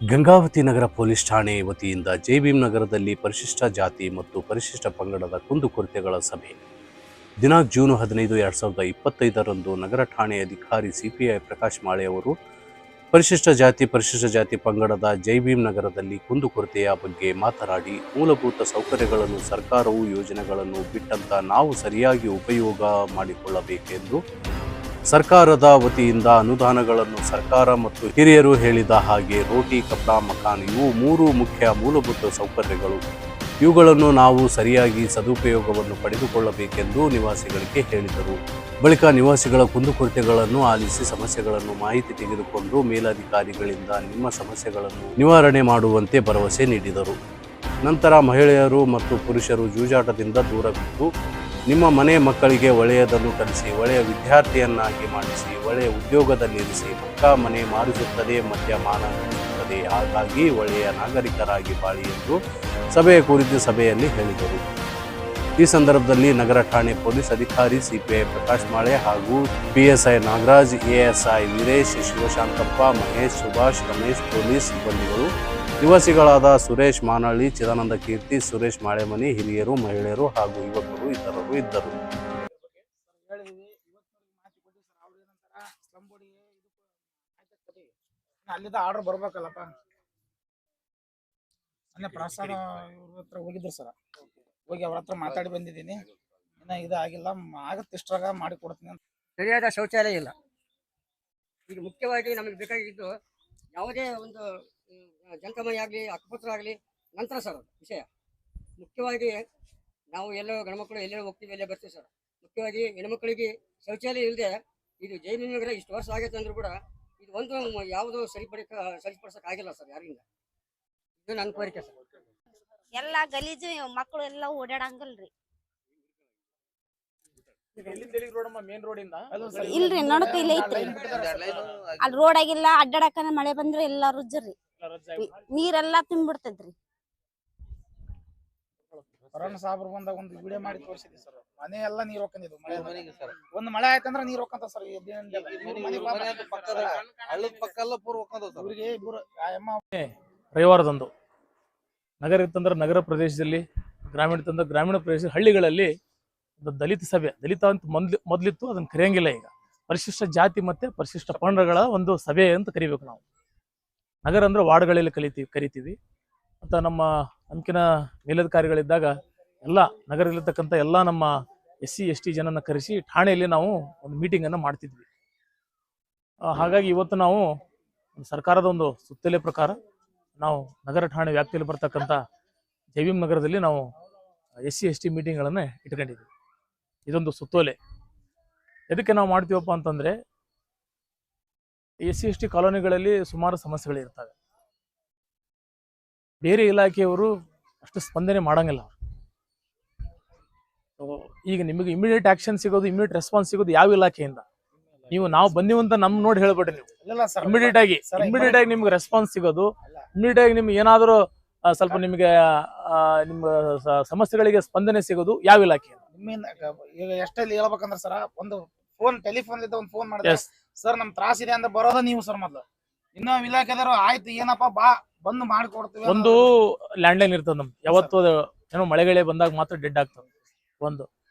ಗಂಗಾವತಿ ನಗರ police ಠಾಣೆ ವತಿಯಿಂದ ಜೆಬಿಎಂ ನಗರದಲ್ಲಿ ಪರಿಶಿಷ್ಟ ಜಾತಿ ಮತ್ತು ಪರಿಶಿಷ್ಟ ಪಂಗಡದ ಕುಂದುಕೊರತೆಗಳ ಸಭೆ ದಿನಾಂಕ ಜೂನ್ 15, 2025ರಂದು ನಗರ ಠಾಣೆ ಅಧಿಕಾರಿ ಸಿಪಿಐ ಪ್ರಕಾಶ್ ಮಾಳೆ ಅವರು ಪರಿಶಿಷ್ಟ ಜಾತಿ ಪಂಗಡದ ಜೆಬಿಎಂ ನಗರದಲ್ಲಿ ಕುಂದುಕೊರತೆಯ ಬಗ್ಗೆ ಮಾತನಾಡಿ, ಮೂಲಭೂತ ಸೌಕರ್ಯಗಳನ್ನು ಸರ್ಕಾರವು ಯೋಜನೆಗಳನ್ನು ಬಿಟ್ಟಂತ ನಾವು ಸರಿಯಾಗಿ ಉಪಯೋಗ ಮಾಡಿಕೊಳ್ಳಬೇಕೆಂದು ಸರ್ಕಾರದ ವತಿಯಿಂದ ಅನುದಾನಗಳನ್ನು ಸರ್ಕಾರ ಮತ್ತು ಹಿರಿಯರು ಹೇಳಿದ ಹಾಗೆ ರೋಟಿ, ಕಪಡಾ, ಮಕಾನ್ ಇವು 3 ಮುಖ್ಯ ಮೂಲಭೂತ ಸೌಕರ್ಯಗಳು. ಇವುಗಳನ್ನು ನಾವು ಸರಿಯಾಗಿ ಸದುಪಯೋಗವನ್ನು ಪಡೆದುಕೊಳ್ಳಬೇಕೆಂದು ನಿವಾಸಿಗಳಿಗೆ ಹೇಳಿದರು. ಬಳಿಕ ನಿವಾಸಿಗಳ ಕುಂದುಕೊರತೆಗಳನ್ನು ಆಲಿಸಿ ಸಮಸ್ಯೆಗಳನ್ನು ಮಾಹಿತಿ ತೆಗೆದುಕೊಂಡು ಮೇಲಧಿಕಾರಿಗಳಿಂದ ನಿಮ್ಮ ಸಮಸ್ಯೆಗಳನ್ನು ನಿವಾರಣೆ ಮಾಡುವಂತೆ ಭರವಸೆ ನೀಡಿದರು. ನಂತರ ಮಹಿಳೆಯರು ಮತ್ತು ಪುರುಷರು ಜೂಜಾಟದಿಂದ ದೂರವಿದ್ದು ನಿಮ್ಮ ಮನೆ ಮಕ್ಕಳಿಗೆ ಒಳ್ಳೆಯದನ್ನು ಕಲಿಸಿ, ಒಳ್ಳೆಯ ವಿದ್ಯಾರ್ಥಿಯನ್ನಾಗಿ ಮಾಡಿಸಿ, ಒಳ್ಳೆಯ ಉದ್ಯೋಗದಲ್ಲಿರಿಸಿ. ಮಕ್ಕ ಮನೆ ಮಾರಿಸುತ್ತದೆ, ಮದ್ಯಪಾನ ನಡೆಸುತ್ತದೆ, ಹಾಗಾಗಿ ಒಳ್ಳೆಯ ನಾಗರಿಕರಾಗಿ ಬಾಳಿ ಎಂದು ಸಭೆಯ ಕುರಿತು ಸಭೆಯಲ್ಲಿ ಹೇಳಿದರು. ಈ ಸಂದರ್ಭದಲ್ಲಿ ನಗರ ಠಾಣೆ ಪೊಲೀಸ್ ಅಧಿಕಾರಿ ಸಿಪಿಐ ಪ್ರಕಾಶ್ ಮಾಳೆ ಹಾಗೂ PSI Nagaraj, ASI Veeresh, Shivashantappa, Mahesh, Subhash, Ramesh, police ಸಿಬ್ಬಂದಿಗಳು, ನಿವಾಸಿಗಳಾದ ಸುರೇಶ್ ಮಾನಳ್ಳಿ, ಚಿದಾನಂದ ಕೀರ್ತಿ, ಸುರೇಶ್ ಮಾಳೆಮನಿ, ಹಿರಿಯರು, ಮಹಿಳೆಯರು ಹಾಗೂ ಯುವಕರು ಇತರರು ಇದ್ದರು. ಅಲ್ಲಿಂದ ಆರ್ಡರ್ ಬರ್ಬೇಕಲ್ಲಪ್ಪ. ಮೊನ್ನೆ ಪ್ರಸಾದ ಇವ್ರ ಹತ್ರ ಹೋಗಿದ್ರು ಸರ್, ಹೋಗಿ ಅವ್ರ ಹತ್ರ ಮಾತಾಡಿ ಬಂದಿದ್ದೀನಿ. ಇನ್ನ ಇದಾಗಿಲ್ಲ, ಆಗತ್ತೆ ಇಷ್ಟ್ರಾಗ ಮಾಡಿ ಕೊಡ್ತೀನಿ ಅಂತ. ಸರಿಯಾದ ಶೌಚಾಲಯ ಇಲ್ಲ. ಈಗ ಮುಖ್ಯವಾಗಿ ನಮಗೆ ಬೇಕಾಗಿದ್ದು ಯಾವುದೇ ಒಂದು ಜಂಕಮಣಿ ಆಗಲಿ, ಹಕ್ಕುಪತ್ರ ಆಗಲಿ ನಂತರ ಸರ್ ವಿಷಯ. ಮುಖ್ಯವಾಗಿ ನಾವು ಎಲ್ಲೋ ಗಂಡ್ಮಕ್ಳು ಎಲ್ಲೋ ಹೋಗ್ತೀವಿ, ಎಲ್ಲೇ ಬರ್ತೀವಿ ಸರ್. ಮುಖ್ಯವಾಗಿ ಹೆಣ್ಮಕ್ಳಿಗೆ ಶೌಚಾಲಯ ಇಲ್ಲದೆ ಇದು ಜೈಮಿನ ನಗರ ಇಷ್ಟು ವರ್ಷ ಆಗೈತೆ ಅಂದ್ರೂ ಕೂಡ ಇದು ಒಂದು ಯಾವುದು ಸರಿಪಡಿಸಕ್ ಆಗಿಲ್ಲ ಸರ್ ಯಾರಿಂದ. ಇದು ನನ್ನ ಕೋರಿಕೆ ಸರ್. ಎಲ್ಲ ಗಲೀಜು, ಮಕ್ಕಳು ಎಲ್ಲ ಓಡಾಡಂಗಲ್ರಿ. ಇಲ್ರಿ ನಡಕ ಇಲ್ಲ ಐತ್ರಿ. ಅಲ್ಲಿ ರೋಡ್ ಆಗಿಲ್ಲ, ಅಡ್ಡಾಡಕನ ಮಳೆ ಬಂದ್ರೆ ಎಲ್ಲ ರುಜ್ಜರಿ, ನೀರೆಲ್ಲಾ ತುಂಬಿಡ್ತದ್ರಿ. ಕೊರೋನಾ ಸಾಬ್ರು ಬಂದಾಗ ಒಂದು ವಿಡಿಯೋ ಮಾಡಿ ತೋರಿಸಿದ್ವಿ ಸರ್. ಮನೆ ಎಲ್ಲ ನೀರ್ ಹೋಗ್ಕೊಂಡಿದ್ವು. ಒಂದು ಮಳೆ ಆಯ್ತಂದ್ರ ನೀರ್ ಹೋಗ್ಕಂತ ಸರ್. ರವಿವಾರದಂದು ನಗರ ಇತ್ತಂದ್ರೆ ನಗರ ಪ್ರದೇಶದಲ್ಲಿ, ಗ್ರಾಮೀಣ ಇತ್ತಂದ್ರೆ ಗ್ರಾಮೀಣ ಪ್ರದೇಶ, ಹಳ್ಳಿಗಳಲ್ಲಿ ದಲಿತ ಸಭೆ, ದಲಿತ ಅಂತ ಮೊದ್ಲಿತ್ತು, ಅದನ್ನ ಕರೆಯಂಗಿಲ್ಲ ಈಗ. ಪರಿಶಿಷ್ಟ ಜಾತಿ ಮತ್ತೆ ಪರಿಶಿಷ್ಟ ಪಂಗಡಗಳ ಒಂದು ಸಭೆ ಅಂತ ಕರಿಬೇಕು ನಾವು. ನಗರ ಅಂದ್ರೆ ವಾರ್ಡ್ಗಳಲ್ಲಿ ಕರಿತೀವಿ. ಮತ್ತು ನಮ್ಮ ಅಂಕಿನ ಮೇಲಧಿಕಾರಿಗಳಿದ್ದಾಗ ಎಲ್ಲ ನಗರದಲ್ಲಿರ್ತಕ್ಕಂಥ ಎಲ್ಲ ನಮ್ಮ SC ST ಜನನ ಕರೆಸಿ ಠಾಣೆಯಲ್ಲಿ ನಾವು ಒಂದು ಮೀಟಿಂಗನ್ನು ಮಾಡ್ತಿದ್ವಿ. ಹಾಗಾಗಿ ಇವತ್ತು ನಾವು ಸರ್ಕಾರದ ಒಂದು ಸುತ್ತೋಲೆ ಪ್ರಕಾರ ನಾವು ನಗರ ಠಾಣೆ ವ್ಯಾಪ್ತಿಯಲ್ಲಿ ಬರ್ತಕ್ಕಂಥ ಜೆಬಿಎಂ ನಗರದಲ್ಲಿ ನಾವು SC ST ಮೀಟಿಂಗ್ಗಳನ್ನು ಇಟ್ಕೊಂಡಿದ್ವಿ. ಇದೊಂದು ಸುತ್ತೋಲೆ. ಎದಕ್ಕೆ ನಾವು ಮಾಡ್ತೀವಪ್ಪ ಅಂತಂದರೆ, SC ST ಕಾಲೋನಿಗಳಲ್ಲಿ ಸುಮಾರು ಸಮಸ್ಯೆಗಳಿರ್ತವೆ. ಬೇರೆ ಇಲಾಖೆಯವರು ಅಷ್ಟು ಸ್ಪಂದನೆ ಮಾಡಂಗಿಲ್ಲ. ಈಗ ನಿಮಗೆ ಇಮಿಡಿಯೇಟ್ ಆಕ್ಷನ್ ಸಿಗೋದು, ಇಮಿಡಿಯೇಟ್ ರೆಸ್ಪಾನ್ಸ್ ಸಿಗೋದು ಯಾವ ಇಲಾಖೆಯಿಂದ? ನಾವು ಬಂದಿವಂತ ನಮ್ ನೋಡಿ ಹೇಳ್ಬೇಡ್ರಿ. ನೀವು ಇಮಿಡಿಯೇಟ್ ಆಗಿ ನಿಮ್ಗೆ ರೆಸ್ಪಾನ್ಸ್ ಸಿಗೋದು, ಇಮಿಡಿಯೇಟ್ ಆಗಿ ನಿಮ್ಗೆ ಏನಾದರೂ ಸ್ವಲ್ಪ ನಿಮಗೆ ನಿಮ್ಮ ಸಮಸ್ಯೆಗಳಿಗೆ ಸ್ಪಂದನೆ ಸಿಗೋದು ಯಾವ ಇಲಾಖೆ? ಈಗ ಎಷ್ಟಲ್ಲಿ ಹೇಳ್ಬೇಕಂದ್ರೆ ಸರ್, ಒಂದು ಫೋನ್, ಟೆಲಿಫೋನ್ ಒಂದು ಫೋನ್ ಮಾಡಿದ್ರೆ ಸರ್ ನಮ್ ತ್ರಾಸ ಇದೆ ಅಂತ ಬರೋದ ನೀವು ಸರ್. ಮೊದ್ಲು ಇನ್ನೊಂದು ಇಲಾಖೆದಾರು ಆಯ್ತು ಏನಪ್ಪಾ ಬಾ ಬಂದು ಮಾಡ್ಕೊಡ್ತೀವಿ. ಒಂದು ಲ್ಯಾಂಡ್ಲೈನ್ ಇರ್ತದೆ ನಮ್ದು, ಯಾವತ್ತು ಏನೋ ಮಳೆಗಳೇ ಬಂದಾಗ ಮಾತ್ರ ಡೆಡ್ ಆಗ್ತದೆ ಒಂದು.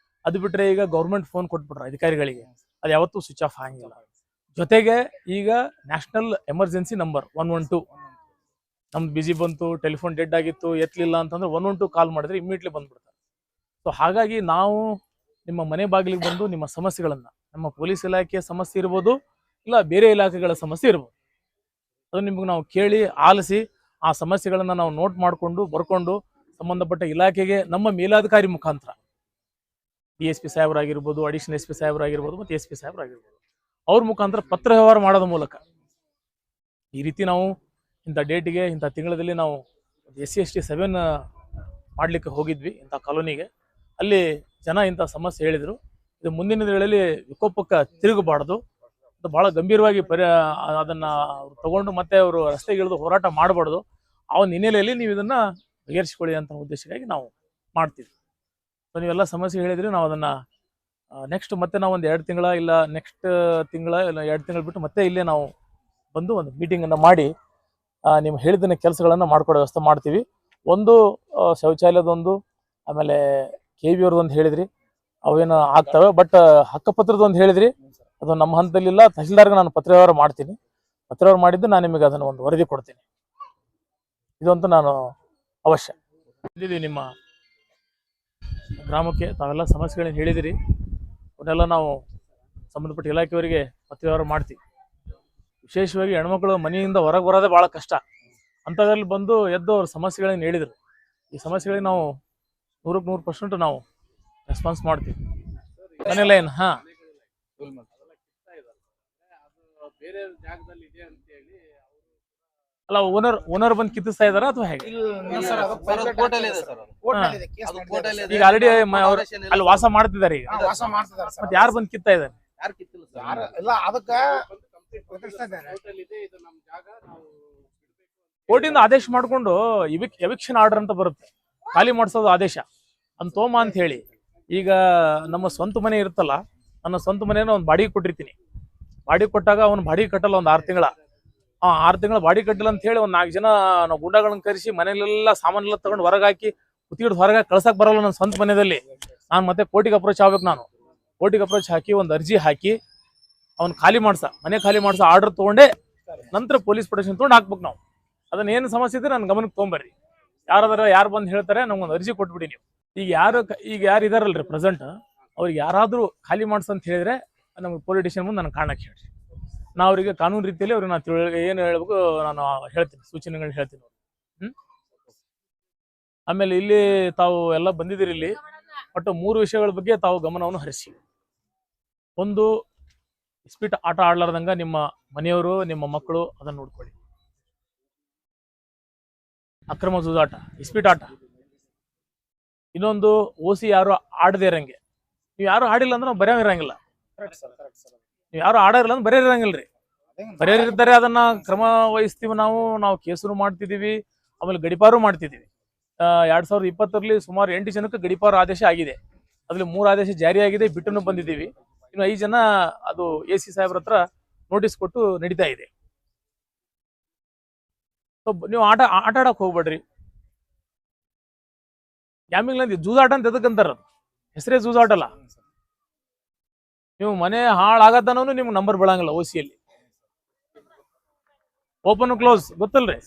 ಅದು ಬಿಟ್ರೆ ಈಗ ಗೌರ್ಮೆಂಟ್ ಫೋನ್ ಕೊಟ್ಬಿಟ್ರೆ ಅಧಿಕಾರಿಗಳಿಗೆ, ಅದು ಯಾವತ್ತೂ ಸ್ವಿಚ್ ಆಫ್ ಆಗಂಗಿಲ್ಲ. ಜೊತೆಗೆ ಈಗ ನ್ಯಾಷನಲ್ ಎಮರ್ಜೆನ್ಸಿ ನಂಬರ್ 112 ನಮ್ದು ಬಿಜಿ ಬಂತು, ಟೆಲಿಫೋನ್ ಡೆಡ್ ಆಗಿತ್ತು, ಎತ್ತಲಿಲ್ಲ ಅಂತಂದ್ರೆ 112 ಕಾಲ್ ಮಾಡಿದ್ರೆ ಇಮಿಡಿಯೇಟ್ಲಿ ಬಂದ್ಬಿಡ್ತಾರೆ. ಸೊ ಹಾಗಾಗಿ ನಾವು ನಿಮ್ಮ ಮನೆ ಬಾಗಿಲಿಗೆ ಬಂದು ನಿಮ್ಮ ಸಮಸ್ಯೆಗಳನ್ನ, ನಮ್ಮ ಪೊಲೀಸ್ ಇಲಾಖೆಯ ಸಮಸ್ಯೆ ಇರ್ಬೋದು, ಇಲ್ಲ ಬೇರೆ ಇಲಾಖೆಗಳ ಸಮಸ್ಯೆ ಇರ್ಬೋದು, ಅದು ನಿಮ್ಗೆ ನಾವು ಕೇಳಿ ಆಲಿಸಿ ಆ ಸಮಸ್ಯೆಗಳನ್ನ ನಾವು ನೋಟ್ ಮಾಡಿಕೊಂಡು ಬರ್ಕೊಂಡು ಸಂಬಂಧಪಟ್ಟ ಇಲಾಖೆಗೆ ನಮ್ಮ ಮೇಲಾಧಿಕಾರಿ ಮುಖಾಂತರ DSP ಸಾಹೇಬರಾಗಿರ್ಬೋದು, ಅಡಿಷನಲ್ SP ಸಾಹೇಬರಾಗಿರ್ಬೋದು, ಮತ್ತು SP ಸಾಹೇಬರಾಗಿರ್ಬೋದು, ಅವ್ರ ಮುಖಾಂತರ ಪತ್ರ ವ್ಯವಹಾರ ಮಾಡೋದ್ರ ಮೂಲಕ ಈ ರೀತಿ ನಾವು ಇಂಥ ಡೇಟಿಗೆ, ಇಂಥ ತಿಂಗಳಲ್ಲಿ ನಾವು SC ST ಸಭೆಯನ್ನು ಮಾಡಲಿಕ್ಕೆ ಹೋಗಿದ್ವಿ ಇಂಥ ಕಾಲೋನಿಗೆ. ಅಲ್ಲಿ ಜನ ಇಂಥ ಸಮಸ್ಯೆ ಹೇಳಿದರು. ಇದು ಮುಂದಿನ ದಿನಗಳಲ್ಲಿ ವಿಕೋಪಕ್ಕೆ ತಿರುಗಬಾರ್ದು, ಬಹಳ ಗಂಭೀರವಾಗಿ ಅದನ್ನ ತಗೊಂಡು ಮತ್ತೆ ಅವರು ರಸ್ತೆಗೆ ಇಳಿದು ಹೋರಾಟ ಮಾಡಬಾರ್ದು. ಆ ಒಂದು ಹಿನ್ನೆಲೆಯಲ್ಲಿ ನೀವು ಇದನ್ನ ಬಗೆಹರಿಸಿಕೊಳ್ಳಿ ಅಂತ ಉದ್ದೇಶಕ್ಕಾಗಿ ನಾವು ಮಾಡ್ತೀವಿ. ಸೊ ನೀವೆಲ್ಲ ಸಮಸ್ಯೆ ಹೇಳಿದ್ರಿ, ನಾವು ಅದನ್ನ ನೆಕ್ಸ್ಟ್ ಮತ್ತೆ ನಾವು ಒಂದು 2 ತಿಂಗಳ ಇಲ್ಲ ನೆಕ್ಸ್ಟ್ ತಿಂಗಳ ಇಲ್ಲ 2 ತಿಂಗಳು ಬಿಟ್ಟು ಮತ್ತೆ ಇಲ್ಲೇ ನಾವು ಬಂದು ಒಂದು ಮೀಟಿಂಗನ್ನು ಮಾಡಿ ನೀವು ಹೇಳಿದ ಕೆಲಸಗಳನ್ನು ಮಾಡ್ಕೊಡೋ ವ್ಯವಸ್ಥೆ ಮಾಡ್ತೀವಿ. ಒಂದು ಶೌಚಾಲಯದೊಂದು, ಆಮೇಲೆ KV ಅವ್ರದ್ದೊಂದು ಹೇಳಿದ್ರಿ, ಅವೇನು ಆಗ್ತವೆ. ಬಟ್ ಹಕ್ಕಪತ್ರದೊಂದು ಹೇಳಿದ್ರಿ, ಅದು ನಮ್ಮ ಹಂತದಲ್ಲಿಲ್ಲ. ತಹಸೀಲ್ದಾರ್ಗೆ ನಾನು ಪತ್ರ ವ್ಯವಹಾರ ಮಾಡ್ತೀನಿ. ಪತ್ರ ವ್ಯವಹಾರ ಮಾಡಿದ್ದು ನಾನು ನಿಮಗೆ ಅದನ್ನು ಒಂದು ವರದಿ ಕೊಡ್ತೀನಿ. ಇದಂತೂ ನಾನು ಅವಶ್ಯ ಇದ್ದೀವಿ. ನಿಮ್ಮ ಗ್ರಾಮಕ್ಕೆ ತಾವೆಲ್ಲ ಸಮಸ್ಯೆಗಳನ್ನ ಹೇಳಿದಿರಿ, ಅವನ್ನೆಲ್ಲ ನಾವು ಸಂಬಂಧಪಟ್ಟ ಇಲಾಖೆಯವರಿಗೆ ಪತ್ರ ವ್ಯವಹಾರ ಮಾಡ್ತೀವಿ. ವಿಶೇಷವಾಗಿ ಹೆಣ್ಮಕ್ಳು ಮನೆಯಿಂದ ಹೊರಗೆ ಬರೋದೇ ಭಾಳ ಕಷ್ಟ. ಅಂಥದ್ರಲ್ಲಿ ಬಂದು ಎದ್ದು ಅವ್ರ ಸಮಸ್ಯೆಗಳನ್ನ ಹೇಳಿದರು. ಈ ಸಮಸ್ಯೆಗಳಿಗೆ ನಾವು 100% ನಾವು ರೆಸ್ಪಾನ್ಸ್ ಮಾಡ್ತೀವಿ. ಮನೆಯಲ್ಲ ಏನು ಅಲ್ಲ, ಓನರ್ ಬಂದು ಕಿತ್ತಿಸ್ತಾ ಇದಾರ ಅಥವಾ ಹೇಗೆ? ಈಗ ಆಲ್ರೆಡಿ ಅಲ್ಲಿ ವಾಸ ಮಾಡ್ತಿದ್ದಾರೆ. ಈಗ ಮತ್ತೆ ಯಾರು ಬಂದು ಕಿತ್ತಾ ಇದಾರೆ? ಕೋರ್ಟಿಂದ ಆದೇಶ ಮಾಡ್ಕೊಂಡು ಎವಿಕ್ಷನ್ ಆರ್ಡರ್ ಅಂತ ಬರುತ್ತೆ, ಖಾಲಿ ಮಾಡಿಸೋದು ಆದೇಶ ಅಂತೋಮ ಅಂತ ಹೇಳಿ. ಈಗ ನಮ್ಮ ಸ್ವಂತ ಮನೆ ಇರುತ್ತಲ್ಲ, ನನ್ನ ಸ್ವಂತ ಮನೆಯನ್ನು ಒಂದು ಬಾಡಿಗೆ ಕೊಟ್ಟಿರ್ತೀನಿ. ಬಾಡಿಗೆ ಕೊಟ್ಟಾಗ ಅವ್ನು ಬಾಡಿಗೆ ಕಟ್ಟಲ್ಲ ಒಂದು 6 ತಿಂಗಳ. 6 ತಿಂಗಳ ಬಾಡಿಗೆ ಕಟ್ಟಿಲ್ಲ ಅಂತ ಹೇಳಿ ಒಂದು 4 ಜನ ನಾವು ಗುಂಡಾಗಳನ್ನ ಕರೆಸಿ ಮನೆಯಲ್ಲೆಲ್ಲ ಸಾಮಾನೆಲ್ಲ ತಗೊಂಡು ಹೊರಗೆ ಹಾಕಿ ಕುತ್ತಿಗಿಡ್ ಹೊರಗೆ ಕಳ್ಸಕ್ ಬರಲ್ಲ ನನ್ನ ಸ್ವಂತ ಮನೆಯಲ್ಲಿ. ನಾನು ಮತ್ತೆ ಕೋರ್ಟಿಗೆ ಅಪ್ರೋಚ್ ಆಗ್ಬೇಕು. ನಾನು ಕೋರ್ಟಿಗೆ ಅಪ್ರೋಚ್ ಹಾಕಿ ಒಂದು ಅರ್ಜಿ ಹಾಕಿ ಅವ್ನು ಮನೆ ಖಾಲಿ ಮಾಡ್ಸ ಆರ್ಡರ್ ತೊಗೊಂಡೆ ನಂತರ ಪೊಲೀಸ್ ಪ್ರೊಟೆಕ್ಷನ್ ತೊಗೊಂಡು ಹಾಕ್ಬೇಕು ನಾವು. ಅದನ್ನ ಏನು ಸಮಸ್ಯೆ ಇದ್ರೆ ನನ್ನ ಗಮನಕ್ಕೆ ತೊಗೊಂಬರ್ರಿ. ಯಾರು ಬಂದು ಹೇಳ್ತಾರೆ ನಮ್ಗೊಂದು ಅರ್ಜಿ ಕೊಟ್ಬಿಡಿ ನೀವು. ಈಗ ಯಾರು ಇದಾರಲ್ರಿ ಪ್ರೆಸೆಂಟ್, ಅವ್ರಿಗೆ ಯಾರಾದರೂ ಖಾಲಿ ಮಾಡ್ಸ ಅಂತ ಹೇಳಿದ್ರೆ ನಮ್ಗೆ ಪೊಲೀಸ್ ಸ್ಟೇಷನ್ ಮುಂದೆ ನನಗೆ ಕಾರಣಕ್ಕೆ ಹೇಳ್ರಿ. ನಾವು ಅವರಿಗೆ ಕಾನೂನು ರೀತಿಯಲ್ಲಿ ಅವ್ರಿಗೆ ನಾನು ಏನು ಹೇಳ್ಬೇಕು ನಾನು ಹೇಳ್ತೀನಿ, ಸೂಚನೆಗಳನ್ನ ಹೇಳ್ತೀನಿ. ಆಮೇಲೆ ಇಲ್ಲಿ ತಾವು ಎಲ್ಲ ಬಂದಿದ್ದೀರಿ. ಇಲ್ಲಿ ಒಟ್ಟು 3 ವಿಷಯಗಳ ಬಗ್ಗೆ ತಾವು ಗಮನವನ್ನು ಹರಿಸಿ. ಒಂದು, ಇಸ್ಪೀಟ್ ಆಟ ಆಡ್ಲಾರ್ದಂಗ ನಿಮ್ಮ ಮನೆಯವರು ನಿಮ್ಮ ಮಕ್ಕಳು ಅದನ್ನು ನೋಡ್ಕೊಳ್ಳಿ. ಅಕ್ರಮ ಜೂಜಾಟ, ಇಸ್ಪೀಟ್ ಆಟ. ಇನ್ನೊಂದು, OC ಯಾರು ಆಡದೇ ಇರಂಗೆ. ನೀವು ಯಾರು ಆಡಿಲ್ಲ ಅಂದ್ರೆ ನಾವು ಬರೆಯೋ ಇರಂಗಿಲ್ಲ. ನೀವು ಯಾರು ಆಡೋರಿಲ್ಲ ಅಂದ್ರೆ ಬರೆಯೋರು ಇರಂಗಿಲ್ರಿ. ಬರೆಯೋರಿರ್ತಾರೆ, ಅದನ್ನ ಕ್ರಮ ವಹಿಸ್ತೀವಿ. ನಾವು ಕೇಸು ಮಾಡ್ತಿದ್ದೀವಿ, ಆಮೇಲೆ ಗಡಿಪಾರು ಮಾಡ್ತಿದ್ದೀವಿ. 2020ರಲ್ಲಿ ಸುಮಾರು 8 ಜನಕ್ಕೆ ಗಡಿಪಾರು ಆದೇಶ ಆಗಿದೆ. ಅದ್ರಲ್ಲಿ 3 ಆದೇಶ ಜಾರಿಯಾಗಿದೆ, ಬಿಟ್ಟನ್ನು ಬಂದಿದ್ದೀವಿ. ಇನ್ನು 5 ಜನ ಅದು AC ಸಾಹೇಬ್ರ ಹತ್ರ ನೋಟಿಸ್ ಕೊಟ್ಟು ನಡೀತಾ ಇದೆ. ನೀವು ಆಟ ಆಡಕ್ ಹೋಗ್ಬೇಡ್ರಿ. ಗ್ಯಾಮಿಂಗ್ ಜೂಜಾಟ ಅಂತ ಎದಕ್ಕಂತಾರ? ಹೆಸರೇ ಜೂಜಾಟ ಅಲ್ಲ. ನೀವು ಮನೆ ಹಾಳಾಗತ್ತನೂ ನಿಮ್ಗೆ ನಂಬರ್ ಬೀಳಂಗಿಲ್ಲ OCಯಲ್ಲಿ. Open close ಗೊತ್ತಲ್ರಿ.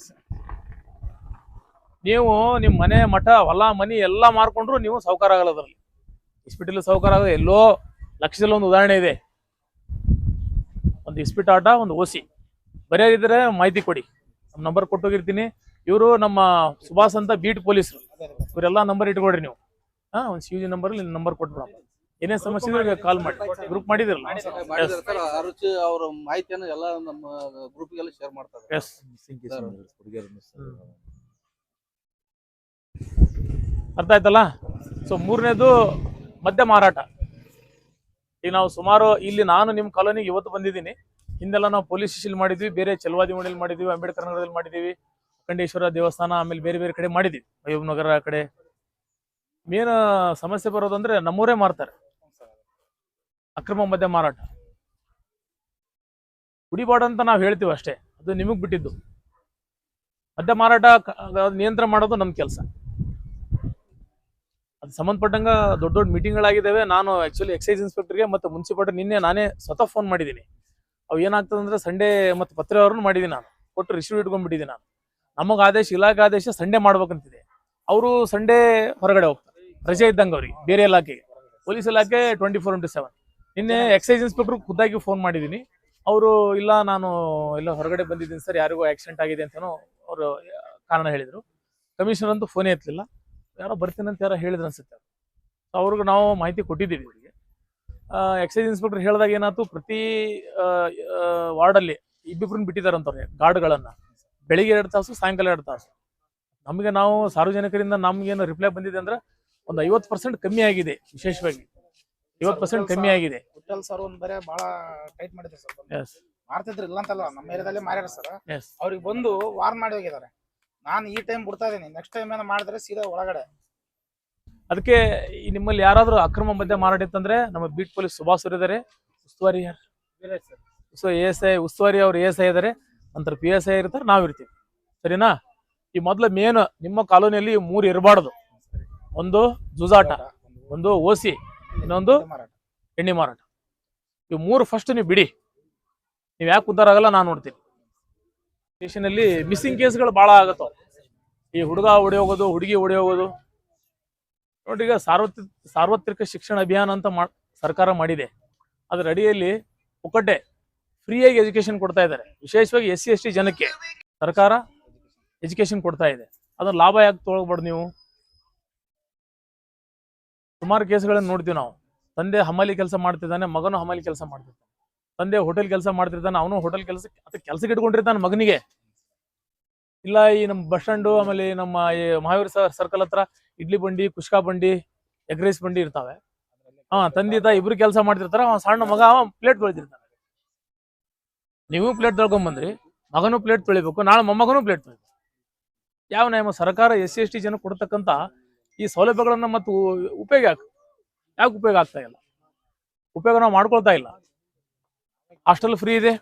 ನೀವು ನಿಮ್ಮ ಮನೆ ಮಠ ಹೊಲ ಮನಿ ಎಲ್ಲ ಮಾರ್ಕೊಂಡ್ರು ನೀವು ಸಾವುಕಾರ ಆಗಲ್ಲ. ಅದರಲ್ಲಿ ಇಸ್ಪಿಟಲ್ ಸಾವುಕಾರ ಆಗೋದು ಎಲ್ಲೋ ಲಕ್ಷದಲ್ಲಿ ಒಂದು ಉದಾಹರಣೆ ಇದೆ. ಒಂದು ಇಸ್ಪಿಟ್ ಆಟ, ಒಂದು OC ಬರೆಯೋದಿದ್ರೆ ಮಾಹಿತಿ ಕೊಡಿ, ನಮ್ಮ ನಂಬರ್ ಕೊಟ್ಟೋಗಿರ್ತೀನಿ. ಇವರು ನಮ್ಮ ಸುಭಾಷ್ ಅಂತ ಬೀಟ್ ಪೊಲೀಸರು, ಇವರೆಲ್ಲ ನಂಬರ್ ಇಟ್ಕೊಡ್ರಿ ನೀವು. ಒಂದು CUG ನಂಬರ್ ನಂಬರ್ ಕೊಟ್ಬಿಡ. ಏನೇ ಸಮಸ್ಯೆ ಇದ್ರೆ ಕಾಲ್ ಮಾಡಿ. ಗ್ರೂಪ್ ಮಾಡಿದಿರಲ್ಲ, ಅವ್ರ ಮಾಹಿತಿಯನ್ನು ಎಲ್ಲ ನಮ್ಮ ಗ್ರೂಪ್ಗೆಲ್ಲ ಶೇರ್ ಮಾಡ್ತಾರೆ. ಅರ್ಥ ಆಯ್ತಲ್ಲ? ಸೊ 3ನೇದು ಮದ್ಯ ಮಾರಾಟ. ಈಗ ನಾವು ಸುಮಾರು ಇಲ್ಲಿ ನಾನು ನಿಮ್ಮ ಕಾಲೋನಿಗೆ ಇವತ್ತು ಬಂದಿದ್ದೀನಿ. ಹಿಂದೆಲ್ಲ ನಾವು ಪೊಲೀಸ್ ಸ್ಟೇಷನ್ ಮಾಡಿದ್ವಿ, ಬೇರೆ ಚಲವಾದಿ ಮನೆಯಲ್ಲಿ ಮಾಡಿದ್ವಿ, ಅಂಬೇಡ್ಕರ್ ನಗರದಲ್ಲಿ ಮಾಡಿದ್ದೀವಿ, ಅಖಂಡೇಶ್ವರ ದೇವಸ್ಥಾನ, ಆಮೇಲೆ ಬೇರೆ ಬೇರೆ ಕಡೆ ಮಾಡಿದ್ವಿ, ಅಯ್ಯೂಬ್ ನಗರ ಕಡೆ. ಮೇನ್ ಸಮಸ್ಯೆ ಬರೋದಂದ್ರೆ ನಮ್ಮೂರೇ ಮಾರ್ತಾರೆ ಅಕ್ರಮ ಮದ್ಯ ಮಾರಾಟ. ಕುಡಿಬಾರ್ದು ಅಂತ ನಾವು ಹೇಳ್ತೀವಿ ಅಷ್ಟೇ, ಅದು ನಿಮಗೆ ಬಿಟ್ಟಿದ್ದು. ಮದ್ಯ ಮಾರಾಟ ನಿಯಂತ್ರಣ ಮಾಡೋದು ನಮ್ಮ ಕೆಲಸ. ಅದು ಸಂಬಂಧಪಟ್ಟಂಗ ದೊಡ್ಡ ದೊಡ್ಡ ಮೀಟಿಂಗ್ಗಳಾಗಿದ್ದಾವೆ. ನಾನು ಆಕ್ಚುಲಿ ಎಕ್ಸೈಸ್ ಇನ್ಸ್ಪೆಕ್ಟರ್ಗೆ ಮತ್ತು ಮುನ್ಸಿಪಾಲ್ಟಿ ನಿನ್ನೆ ನಾನೇ ಸ್ವತಃ ಫೋನ್ ಮಾಡಿದ್ದೀನಿ. ಅವು ಏನಾಗ್ತದೆ ಅಂದ್ರೆ ಸಂಡೇ ಮತ್ತು ಪತ್ರವ್ರನ್ನ ಮಾಡಿದ್ದೀನಿ, ನಾನು ಕೊಟ್ಟು ರಿಸೀವ್ ಇಟ್ಕೊಂಡ್ಬಿಟ್ಟಿದ್ದೀನಿ. ನಾನು ನಮಗೆ ಆದೇಶ, ಇಲಾಖೆ ಆದೇಶ ಸಂಡೇ ಮಾಡ್ಬೇಕಂತಿದೆ. ಅವರು ಸಂಡೇ ಹೊರಗಡೆ ಹೋಗ್ತಾರೆ, ರಜೆ ಇದ್ದಂಗೆ ಅವ್ರಿಗೆ. ಬೇರೆ ಇಲಾಖೆಗೆ, ಪೊಲೀಸ್ ಇಲಾಖೆ 24x7. ನಿನ್ನೆ ಎಕ್ಸೈಸ್ ಇನ್ಸ್ಪೆಕ್ಟರ್ ಖುದ್ದಾಗಿ ಫೋನ್ ಮಾಡಿದ್ದೀನಿ. ಅವರು ಇಲ್ಲ, ನಾನು ಎಲ್ಲ ಹೊರಗಡೆ ಬಂದಿದ್ದೀನಿ ಸರ್, ಯಾರಿಗೂ ಆಕ್ಸಿಡೆಂಟ್ ಆಗಿದೆ ಅಂತನೋ ಅವರು ಕಾರಣ ಹೇಳಿದರು. ಕಮಿಷನರ್ ಅಂತೂ ಫೋನೇ ಎತ್ತಲಿಲ್ಲ. ಯಾರೋ ಬರ್ತೀನಿ ಅಂತ ಯಾರೋ ಹೇಳಿದ್ರು ಅನ್ಸುತ್ತೆ. ಸೊ ಅವ್ರಿಗೆ ನಾವು ಮಾಹಿತಿ ಕೊಟ್ಟಿದ್ದೀವಿ. ಇವರಿಗೆ ಎಕ್ಸೈಸ್ ಇನ್ಸ್ಪೆಕ್ಟರ್ ಹೇಳಿದಾಗ ಏನಾಯ್ತು, ಪ್ರತಿ ವಾರ್ಡಲ್ಲಿ ಇಬ್ಬಿಬ್ರನ್ನ ಬಿಟ್ಟಿದ್ದಾರಂತವ್ರೆ ಗಾರ್ಡ್ಗಳನ್ನು. ಬೆಳಿಗ್ಗೆ 2 ತಾಸು, ಸಾಯಂಕಾಲ 2 ತಾಸು. ನಮಗೆ ನಾವು ಸಾರ್ವಜನಿಕರಿಂದ ನಮ್ಗೇನು ರಿಪ್ಲೈ ಬಂದಿದೆ ಅಂದ್ರೆ ಒಂದು 50% ಕಮ್ಮಿ ಆಗಿದೆ. ವಿಶೇಷವಾಗಿ 50% ಕಮ್ಮಿ ಆಗಿದೆ. ಸರ್ ಒಂದು ಬರೇ ಬಹಳ ಟೈಟ್ ಮಾಡಿದ್ರು ಸರ್. ಮಾಡ್ತಿದ್ರು ಇಲ್ಲ ಅಂತಲ್ಲ, ನಮ್ಮ ಏರಿಯಾದಲ್ಲಿ ಮಾರ್ಯಾರ ಸರ್. ಅವ್ರಿಗೆ ಬಂದು ವಾರ್ನ್ ಮಾಡಿ ಹೋಗಿದ್ದಾರೆ. ನಾನು ಈ ಟೈಮ್ ಬಿಡ್ತಾ ಇದೀನಿ, ನೆಕ್ಸ್ಟ್ ಟೈಮ್ ಏನೋ ಮಾಡಿದ್ರೆ ಸೀದಾ ಒಳಗಡೆ. ಅದಕ್ಕೆ ನಿಮ್ಮಲ್ಲಿ ಯಾರಾದ್ರೂ ಅಕ್ರಮ ಮದ್ಯ ಮಾರಾಟ ಇತ್ತಂದ್ರೆ ನಮ್ಮ ಬೀಟ್ ಪೊಲೀಸ್ ಸುಭಾಷ್ ಇದ್ದಾರೆ, ಉಸ್ತುವಾರಿ ಸೊ ASI ಉಸ್ತುವಾರಿ ಅವರು ASI ಇದ್ದಾರೆ, ನಂತರ PSI ಇರ್ತಾರೆ, ನಾವಿರ್ತೀವಿ. ಸರಿನಾ? ಈ ಮೊದಲ ಮೇನ್ ನಿಮ್ಮ ಕಾಲೋನಿಯಲ್ಲಿ 3 ಇರಬಾರ್ದು. ಒಂದು ಜೂಜಾಟ, ಒಂದು ಓಸಿ, ಇನ್ನೊಂದು ಎಣ್ಣೆ ಮಾರಾಟ. ಇವು 3 ಫಸ್ಟ್ ನೀವು ಬಿಡಿ. ನೀವು ಯಾಕೆ ಉದ್ಧಾರ ಆಗಲ್ಲ ನಾನು ನೋಡ್ತೀನಿ. ಸ್ಟೇಷನಲ್ಲಿ ಮಿಸ್ಸಿಂಗ್ ಕೇಸ್ಗಳು ಭಾಳ ಆಗತ್ತವ. ಈ ಹುಡುಗ ಓಡಿ ಹೋಗೋದು, ಹುಡುಗಿ ಓಡಿ ಹೋಗೋದು. ನೋಡ್ರಿ, ಈಗ ಸಾರ್ವತ್ರಿಕ ಶಿಕ್ಷಣ ಅಭಿಯಾನ ಅಂತ ಸರ್ಕಾರ ಮಾಡಿದೆ. ಅದರ ಅಡಿಯಲ್ಲಿ ಪುಕ್ಕಟ್ಟೆ ಫ್ರೀಯಾಗಿ ಎಜುಕೇಶನ್ ಕೊಡ್ತಾ ಇದ್ದಾರೆ. ವಿಶೇಷವಾಗಿ SC ST ಜನಕ್ಕೆ ಸರ್ಕಾರ ಎಜುಕೇಶನ್ ಕೊಡ್ತಾ ಇದೆ. ಅದನ್ನ ಲಾಭ ಯಾಕೆ ತೊಗೊಳ್ಬಾರ್ದು ನೀವು? ಸುಮಾರು ಕೇಸ್ಗಳನ್ನು ನೋಡ್ತೀವಿ ನಾವು. ತಂದೆ ಹಮಾಲಿ ಕೆಲಸ ಮಾಡ್ತಿದ್ದಾನೆ, ಮಗನು ಹಮಾಲಿ ಕೆಲಸ ಮಾಡ್ತಿರ್ತಾನೆ. ತಂದೆ ಹೋಟೆಲ್ ಕೆಲಸ ಮಾಡ್ತಿರ್ತಾನೆ, ಅವನು ಹೋಟೆಲ್ ಕೆಲಸಕ್ಕೆ ಇಟ್ಕೊಂಡಿರ್ತಾನೆ ಮಗನಿಗೆ. ಇಲ್ಲ ಈ ನಮ್ಮ ಬಸ್ ಸ್ಟ್ಯಾಂಡು, ಆಮೇಲೆ ನಮ್ಮ ಈ ಮಹಾವೀರ್ ಸರ್ಕಲ್ ಹತ್ರ ಇಡ್ಲಿ ಬಂಡಿ, ಕುಷ್ಕಾ ಬಂಡಿ, ಎಗ್ ರೈಸ್ ಬಂಡಿ ಇರ್ತಾವೆ. ತಂದೆ ತಾಯಿ ಇಬ್ರು ಕೆಲಸ ಮಾಡ್ತಿರ್ತಾರ. ಸಣ್ಣ ಮಗ ಪ್ಲೇಟ್ ತೊಳಿತಿರ್ತಾನೆ. ನೀವು ಪ್ಲೇಟ್ ತೊಳ್ಕೊಂಬಂದ್ರಿ, ಮಗನೂ ಪ್ಲೇಟ್ ತೊಳಿಬೇಕು, ನಾಳೆ ಮೊಮ್ಮಗನೂ ಪ್ಲೇಟ್ ತೊಳಿಬೇಕು. ಯಾವ ನ್ಯಾಯ? ಸರ್ಕಾರ SC ST ಜನ ಕೊಡ್ತಕ್ಕಂಥ ಈ ಸೌಲಭ್ಯಗಳನ್ನ ಮತ್ತು ಉಪಯೋಗ ಯಾಕೆ ಉಪಯೋಗ ಆಗ್ತಾ ಇಲ್ಲ? ಉಪಯೋಗ ನಾವು ಮಾಡ್ಕೊಳ್ತಾ ಇಲ್ಲ. ಹಾಸ್ಟೆಲ್ ಫ್ರೀ ಇದೆ,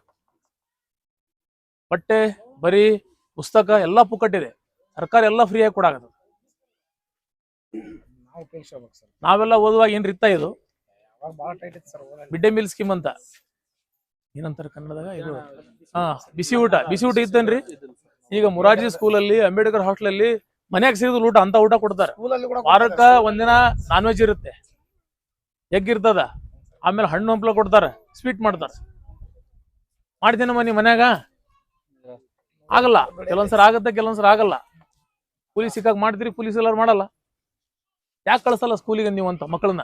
ಬಟ್ಟೆ, ಬರೀ, ಪುಸ್ತಕ ಎಲ್ಲ ಪುಕ್ಕಟ್ಟಿದೆ. ಸರ್ಕಾರ ಎಲ್ಲ ಫ್ರೀಯಾಗಿ ಕೊಡಾಗದು. ನಾವೆಲ್ಲ ಓದುವಾಗ ಏನ್ರಿ ಇತ್ತ ಇದು ಮಿಡ್ ಡೇ ಮೀಲ್ ಸ್ಕೀಮ್ ಅಂತ ಏನಂತಾರೆ ಕನ್ನಡದಾಗ? ಇದು ಬಿಸಿ ಊಟ ಇತ್ತೇನ್ರಿ? ಈಗ ಮುರಾರ್ಜಿ ಸ್ಕೂಲಲ್ಲಿ, ಅಂಬೇಡ್ಕರ್ ಹಾಸ್ಟೆಲಲ್ಲಿ ಮನ್ಯಾಗ ಸಿಗೋದು ಊಟ ಅಂತ ಊಟ ಕೊಡ್ತಾರೆ. ವಾರಕ್ಕ ಒಂದಿನ ನಾನ್ ವೆಜ್ ಇರುತ್ತೆ, ಎಗ್ ಇರ್ತದ, ಆಮೇಲೆ ಹಣ್ಣು ಹಂಪಲ ಕೊಡ್ತಾರೆ, ಸ್ವೀಟ್ ಮಾಡ್ತಾರೆ. ಮಾಡ್ತೀನಮ್ಮ ನೀ ಮನ್ಯಾಗ? ಆಗಲ್ಲ. ಕೆಲವೊಂದ್ಸರ ಆಗತ್ತೆ, ಕೆಲವೊಂದ್ಸರ ಆಗಲ್ಲ. ಕೂಲಿ ಸಿಕ್ಕಾಗ ಮಾಡ್ತೀರಿ, ಪೊಲೀಸ್ ಎಲ್ಲಾರು ಮಾಡಲ್ಲ. ಯಾಕೆ ಕಳಿಸಲ್ಲ ಸ್ಕೂಲಿಗೆ ನೀವು ಅಂತ ಮಕ್ಕಳನ್ನ?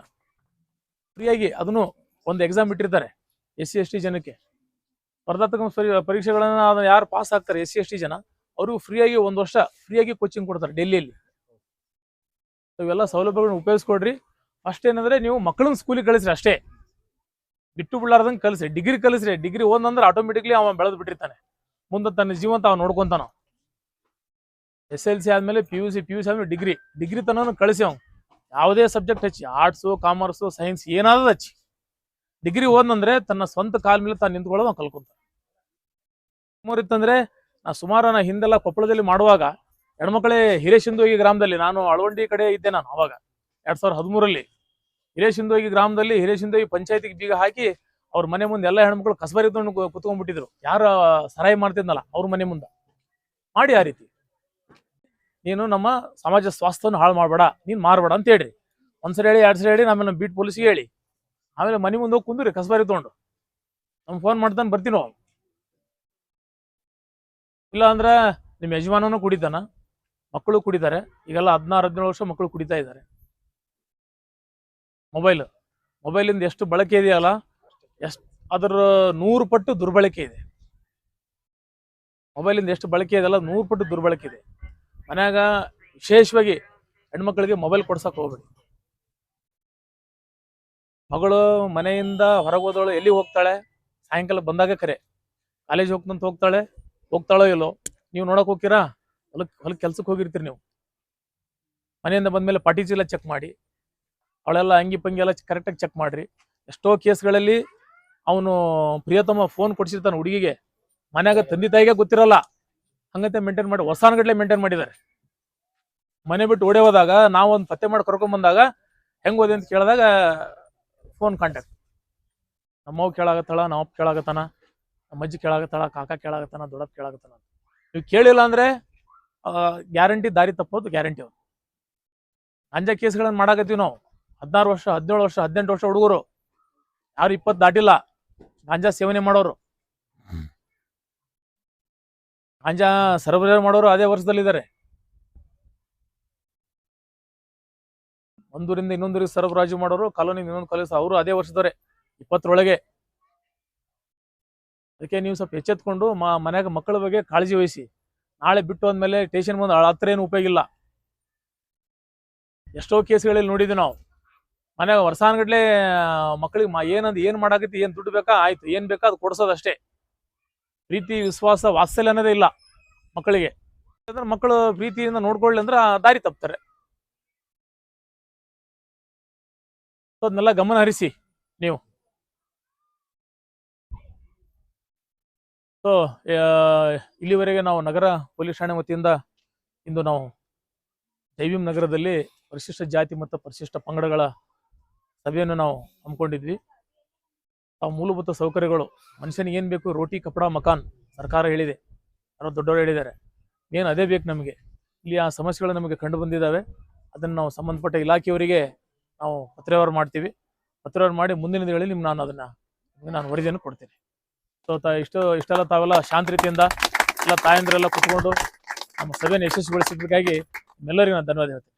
ಫ್ರೀಯಾಗಿ ಅದನ್ನು ಒಂದು ಎಕ್ಸಾಮ್ ಇಟ್ಟಿರ್ತಾರೆ SC ST ಜನಕ್ಕೆ. ಸ್ಪರ್ಧಾತ್ಮಕ ಪರೀಕ್ಷೆಗಳನ್ನ ಯಾರು ಪಾಸ್ ಆಗ್ತಾರೆ SC ST ಜನ, ಅವ್ರಿಗೂ ಫ್ರೀಯಾಗಿ 1 ವರ್ಷ ಫ್ರೀಯಾಗಿ ಕೋಚಿಂಗ್ ಕೊಡ್ತಾರೆ ಡೆಲ್ಲಿಯಲ್ಲಿ. ಇವೆಲ್ಲ ಸೌಲಭ್ಯಗಳನ್ನ ಉಪಯೋಗಿಸ್ಕೊಡ್ರಿ. ಅಷ್ಟೇನಂದ್ರೆ ನೀವು ಮಕ್ಕಳನ್ನ ಸ್ಕೂಲಿಗೆ ಕಳಿಸ್ರಿ ಅಷ್ಟೇ, ಬಿಟ್ಟು ಬಿಡ್ಲಾರ್ದಂಗೆ ಕಲಿಸ್ರಿ. ಡಿಗ್ರಿ ಕಲಿಸ್ರಿ. ಡಿಗ್ರಿ ಓದಂದ್ರೆ ಆಟೋಮೆಟಿಕ್ಲಿ ಅವ ಬೆಳೆದು ಬಿಟ್ಟಿರ್ತಾನೆ. ಮುಂದೆ ತನ್ನ ಜೀವಂತ ಅವ ನೋಡ್ಕೊಂತಾನ. SLC ಆದ್ಮೇಲೆ PUC ಆದ್ಮೇಲೆ ಡಿಗ್ರಿ ತನಕ ಕಳಿಸಿ ಅವ್ ಯಾವುದೇ ಸಬ್ಜೆಕ್ಟ್ ಹಚ್ಚಿ, ಆರ್ಟ್ಸು, ಕಾಮರ್ಸು, ಸೈನ್ಸ್ ಏನಾದ್ರು ಹಚ್ಚಿ, ಡಿಗ್ರಿ ಓದಂದ್ರೆ ತನ್ನ ಸ್ವಂತ ಕಾಲ ಮೇಲೆ ತಾನು ನಿಂತ್ಕೊಳ್ಳೋದು ಅವ್ನು ಕಲ್ಕೊಂತಾನೆ. ಇತ್ತಂದ್ರೆ ಸುಮಾರು ಹಿಂದೆಲ್ಲ ಕೊಪ್ಪಳದಲ್ಲಿ ಮಾಡುವಾಗ ಹೆಣ್ಮಕ್ಳೇ ಹಿರೇಶಿಂದೋಗಿ ಗ್ರಾಮದಲ್ಲಿ, ನಾನು ಅಳವಂಡಿ ಕಡೆ ಇದ್ದೆ ನಾನು ಅವಾಗ 2013ರಲ್ಲಿ. ಹಿರೇಶಿಂದೋಗಿ ಗ್ರಾಮದಲ್ಲಿ ಹಿರೇಶಿಂದೋಗಿ ಪಂಚಾಯತಿಗೆ ಬೀಗ ಹಾಕಿ ಅವ್ರ ಮನೆ ಮುಂದೆ ಎಲ್ಲ ಹೆಣ್ಮಕ್ಳು ಕಸಬರಿ ತಗೊಂಡು ಕುತ್ಕೊಂಡ್ಬಿಟ್ಟಿದ್ರು. ಯಾರ ಸರಾಯಿ ಮಾಡ್ತಿದ್ನಲ್ಲ ಅವ್ರ ಮನೆ ಮುಂದೆ ಮಾಡಿ. ಆ ರೀತಿ ನೀನು ನಮ್ಮ ಸಮಾಜ ಸ್ವಾಸ್ಥ್ಯವನ್ನು ಹಾಳು ಮಾಡಬೇಡ, ನೀನು ಮಾರಬೇಡ ಅಂತ ಹೇಳ್ರಿ. ಒಂದ್ಸರಿ ಹೇಳಿ, 2 ಸರಿ ಹೇಳಿ, ಆಮೇಲೆ ನಮ್ಮ ಬೀಟ್ ಪೊಲೀಸ್ಗೆ ಹೇಳಿ, ಆಮೇಲೆ ಮನೆ ಮುಂದೆ ಹೋಗಿ ಕುಂದ್ರಿ ಕಸಬರಿ ತಗೊಂಡು. ನಮ್ಗೆ ಫೋನ್ ಮಾಡ್ತಾನೆ, ಬರ್ತೀನೋ. ಇಲ್ಲ ಅಂದ್ರೆ ನಿಮ್ಮ ಯಜಮಾನನು ಕುಡಿತಾನ, ಮಕ್ಕಳು ಕುಡಿತಾರೆ. ಈಗೆಲ್ಲ 16-17 ವರ್ಷ ಮಕ್ಕಳು ಕುಡಿತಾ ಇದ್ದಾರೆ. ಮೊಬೈಲಿಂದ ಎಷ್ಟು ಬಳಕೆ ಇದೆಯಲ್ಲ, ಅದರ 100 ಪಟ್ಟು ದುರ್ಬಳಕೆ ಇದೆ. ಮೊಬೈಲಿಂದ ಎಷ್ಟು ಬಳಕೆ ಇದೆಯಲ್ಲ 100 ಪಟ್ಟು ದುರ್ಬಳಕೆ ಇದೆ. ಮನ್ಯಾಗ ವಿಶೇಷವಾಗಿ ಹೆಣ್ಮಕ್ಳಿಗೆ ಮೊಬೈಲ್ ಕೊಡ್ಸಕ್ ಹೋಗ್ಬೇಡಿ. ಮಗಳು ಮನೆಯಿಂದ ಹೊರಗೆ ಹೋದವಳು ಎಲ್ಲಿ ಹೋಗ್ತಾಳೆ? ಸಾಯಂಕಾಲ ಬಂದಾಗ ಕರೆ, ಕಾಲೇಜ್ ಹೋಗ್ತಂತ ಹೋಗ್ತಾಳೋ ಇಲ್ಲೋ ನೀವು ನೋಡಕ್ ಹೋಗ್ತೀರಾ? ಹೊಲಕ್ಕೆ ಕೆಲ್ಸಕ್ಕೆ ಹೋಗಿರ್ತೀರಿ ನೀವು. ಮನೆಯಿಂದ ಬಂದ್ಮೇಲೆ ಪಾಟಿ ಚೀಲ ಚೆಕ್ ಮಾಡಿ, ಅವಳೆಲ್ಲ ಅಂಗಿ ಪಂಗಿ ಎಲ್ಲ ಕರೆಕ್ಟಾಗಿ ಚೆಕ್ ಮಾಡ್ರಿ. ಎಷ್ಟೋ ಕೇಸ್ಗಳಲ್ಲಿ ಅವನು ಪ್ರಿಯತಮ ಫೋನ್ ಕೊಡ್ಸಿರ್ತಾನೆ ಹುಡುಗಿಗೆ, ಮನ್ಯಾಗ ತಂದೆ ತಾಯಿಗೆ ಗೊತ್ತಿರಲ್ಲ. ಹಂಗಂತೆ ಮೇಂಟೈನ್ ಮಾಡಿ ಹೊಸಾನಗಟ್ಲೆ ಮೇಂಟೈನ್ ಮಾಡಿದ್ದಾರೆ. ಮನೆ ಬಿಟ್ಟು ಓಡೇ ಹೋದಾಗ ನಾವು ಒಂದು ಪತ್ತೆ ಮಾಡಿ ಕರ್ಕೊಂಡ್ ಬಂದಾಗ ಹೆಂಗ್ ಹೋದೆ ಅಂತ ಕೇಳಿದಾಗ ಫೋನ್ ಕಾಂಟ್ಯಾಕ್ಟ್. ನಮ್ಮವ್ ಕೇಳಾಗತ್ತಾಳ, ನಮ್ಮಪ್ಪ ಕೇಳಾಗತ್ತಾನ, ನಮ್ಮ ಅಜ್ಜಿ ಕೇಳಾಗತ್ತಾಳ, ಕಾಕ ಕೇಳಾಗತ್ತಾನ, ದೊಡ್ಡಪ್ಪ ಕೇಳಾಗತ್ತಾನ. ನೀವು ಕೇಳಿಲ್ಲ ಅಂದ್ರೆ ಗ್ಯಾರಂಟಿ ದಾರಿ ತಪ್ಪೋದು ಗ್ಯಾರಂಟಿ. ಅವ್ರು ಗಾಂಜಾ ಕೇಸ್ಗಳನ್ನ ಮಾಡಾಕತ್ತೀವಿ ನಾವು. 16 ವರ್ಷ, 17 ವರ್ಷ, 18 ವರ್ಷ ಹುಡುಗರು, ಯಾರು 20 ದಾಟಿಲ್ಲ, ಗಾಂಜಾ ಸೇವನೆ ಮಾಡೋರು, ಗಾಂಜಾ ಸರಬರಾಜು ಮಾಡೋರು ಅದೇ ವರ್ಷದಲ್ಲಿದ್ದಾರೆ. ಒಂದೂರಿಂದ ಇನ್ನೊಂದೂರಿಗೆ ಸರಬರಾಜು ಮಾಡೋರು, ಕಾಲೋನಿಯಿಂದ ಇನ್ನೊಂದು ಕಾಲೇಜ್ ಅವರು ಅದೇ ವರ್ಷದವರೇ, 20ರೊಳಗೆ. ಅದಕ್ಕೆ ನೀವು ಸ್ವಲ್ಪ ಎಚ್ಚೆತ್ಕೊಂಡು ಮನ್ಯಾಗ ಮಕ್ಕಳ ಬಗ್ಗೆ ಕಾಳಜಿ ವಹಿಸಿ. ನಾಳೆ ಬಿಟ್ಟು ಹೋದ್ಮೇಲೆ ಸ್ಟೇಷನ್ ಮುಂದೆ ಹತ್ರ ಏನು ಉಪಯೋಗ ಇಲ್ಲ. ಎಷ್ಟೋ ಕೇಸ್ಗಳಲ್ಲಿ ನೋಡಿದ್ವಿ ನಾವು. ಮನ್ಯಾಗ ವರ್ಷಾನ್ಗಟ್ಲೆ ಮಕ್ಕಳಿಗೆ ಏನ್ ಮಾಡಾಕತ್ತಿ, ಏನ್ ದುಡ್ಡು ಬೇಕಾ, ಆಯ್ತು, ಏನ್ ಬೇಕಾ ಅದು ಕೊಡ್ಸೋದಷ್ಟೇ. ಪ್ರೀತಿ, ವಿಶ್ವಾಸ, ವಾತ್ಸಲ್ಯ ಅನ್ನೋದೇ ಇಲ್ಲ ಮಕ್ಕಳಿಗೆ. ಮಕ್ಕಳು ಪ್ರೀತಿಯಿಂದ ನೋಡ್ಕೊಳ್ಳಿ ಅಂದ್ರೆ ದಾರಿ ತಪ್ತಾರೆ. ಅದನ್ನೆಲ್ಲ ಗಮನ ಹರಿಸಿ ನೀವು. ಸೊ ಇಲ್ಲಿವರೆಗೆ ನಾವು ನಗರ ಪೊಲೀಸ್ ಠಾಣೆ ವತಿಯಿಂದ ಇಂದು ನಾವು ಜೈಭೀಮ್ ನಗರದಲ್ಲಿ ಪರಿಶಿಷ್ಟ ಜಾತಿ ಮತ್ತು ಪರಿಶಿಷ್ಟ ಪಂಗಡಗಳ ಸಭೆಯನ್ನು ನಾವು ಹಮ್ಮಿಕೊಂಡಿದ್ವಿ. ತಾವು ಮೂಲಭೂತ ಸೌಕರ್ಯಗಳು ಮನುಷ್ಯನಿಗೆ ಏನು ಬೇಕು, ರೋಟಿ ಕಪಡ ಮಕಾನ್ ಸರ್ಕಾರ ಹೇಳಿದೆ, ಯಾರೋ ದೊಡ್ಡವರು ಹೇಳಿದ್ದಾರೆ, ಏನು ಅದೇ ಬೇಕು ನಮಗೆ. ಇಲ್ಲಿ ಆ ಸಮಸ್ಯೆಗಳು ನಮಗೆ ಕಂಡು ಬಂದಿದ್ದಾವೆ. ಅದನ್ನು ನಾವು ಸಂಬಂಧಪಟ್ಟ ಇಲಾಖೆಯವರಿಗೆ ನಾವು ಪತ್ರವ್ಯವಹಾರ ಮಾಡ್ತೀವಿ. ಪತ್ರವ್ಯವಹಾರ ಮಾಡಿ ಮುಂದಿನ ದಿನಗಳಲ್ಲಿ ನಾನು ವರದಿಯನ್ನು ಕೊಡ್ತೀನಿ. ಸೊ ಇಷ್ಟೆಲ್ಲ ತಾವೆಲ್ಲ ಶಾಂತ ರೀತಿಯಿಂದ ಎಲ್ಲ ತಾಯಂದಿರೆಲ್ಲ ಕುತ್ಕೊಂಡು ನಮ್ಮ ಸಭೆಯನ್ನು ಯಶಸ್ವಿಗೊಳಿಸಿದ್ದಕ್ಕಾಗಿ ನಿಮ್ಮೆಲ್ಲರಿಗೂ ನಾನು ಧನ್ಯವಾದ ಹೇಳ್ತೀನಿ.